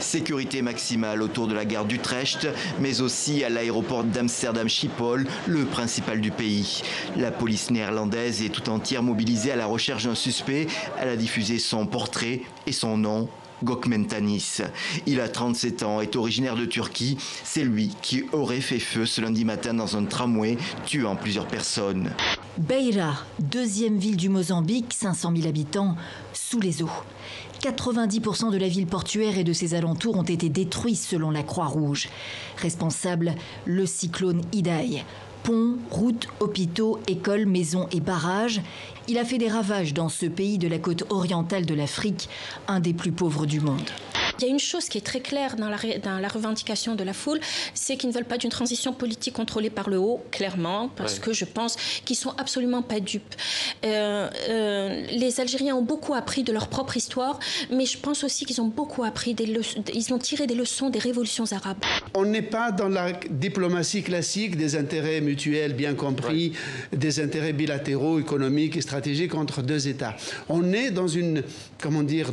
Sécurité maximale autour de la gare d'Utrecht, mais aussi à l'aéroport d'Amsterdam Schiphol, le principal du pays. La police néerlandaise est tout entière mobilisée à la recherche d'un suspect. Elle a diffusé son portrait et son nom. Gökmen Tanis. Il a 37 ans, est originaire de Turquie. C'est lui qui aurait fait feu ce lundi matin dans un tramway, tuant plusieurs personnes. Beira, deuxième ville du Mozambique, 500 000 habitants, sous les eaux. 90% de la ville portuaire et de ses alentours ont été détruits selon la Croix-Rouge. Responsable, le cyclone Idai. Ponts, routes, hôpitaux, écoles, maisons et barrages. Il a fait des ravages dans ce pays de la côte orientale de l'Afrique, un des plus pauvres du monde. Il y a une chose qui est très claire dans la revendication de la foule, c'est qu'ils ne veulent pas d'une transition politique contrôlée par le haut, clairement, parce que je pense qu'ils ne sont absolument pas dupes. Les Algériens ont beaucoup appris de leur propre histoire, mais je pense aussi qu'ils ont beaucoup appris, ils ont tiré des leçons des révolutions arabes. On n'est pas dans la diplomatie classique des intérêts mutuels bien compris, des intérêts bilatéraux, économiques et stratégiques entre deux États. On est dans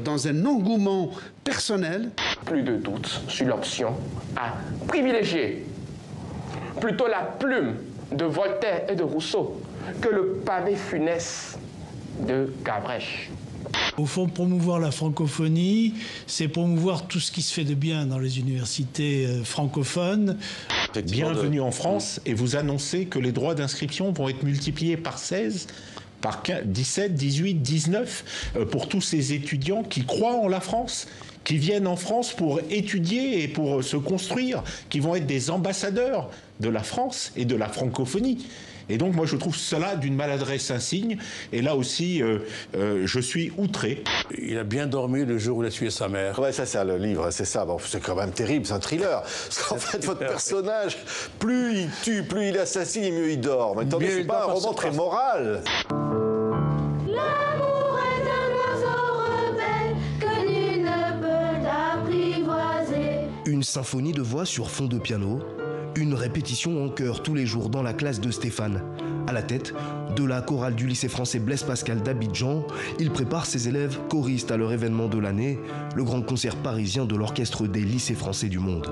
dans un engouement personnel. Plus de doute sur l'option à privilégier plutôt la plume de Voltaire et de Rousseau que le pavé funeste de Gavreche. Au fond, promouvoir la francophonie, c'est promouvoir tout ce qui se fait de bien dans les universités francophones. Bienvenue en France et vous annoncez que les droits d'inscription vont être multipliés par 16, par 17, 18, 19 pour tous ces étudiants qui croient en la France, qui viennent en France pour étudier et pour se construire, qui vont être des ambassadeurs de la France et de la francophonie. Et donc moi je trouve cela d'une maladresse insigne. Et là aussi je suis outré. Il a bien dormi le jour où il a tué sa mère. Ouais, ça c'est le livre, c'est ça. Bon, c'est quand même terrible, c'est un thriller. Parce qu'en fait votre personnage, plus il tue, plus il assassine, et mieux il dort. Mais attendez, c'est pas un roman très moral. L'amour est un oiseau rebelle que nul ne peut apprivoiser. Une symphonie de voix sur fond de piano. Une répétition en chœur tous les jours dans la classe de Stéphane. À la tête de la chorale du lycée français Blaise Pascal d'Abidjan, il prépare ses élèves choristes à leur événement de l'année, le grand concert parisien de l'orchestre des lycées français du monde.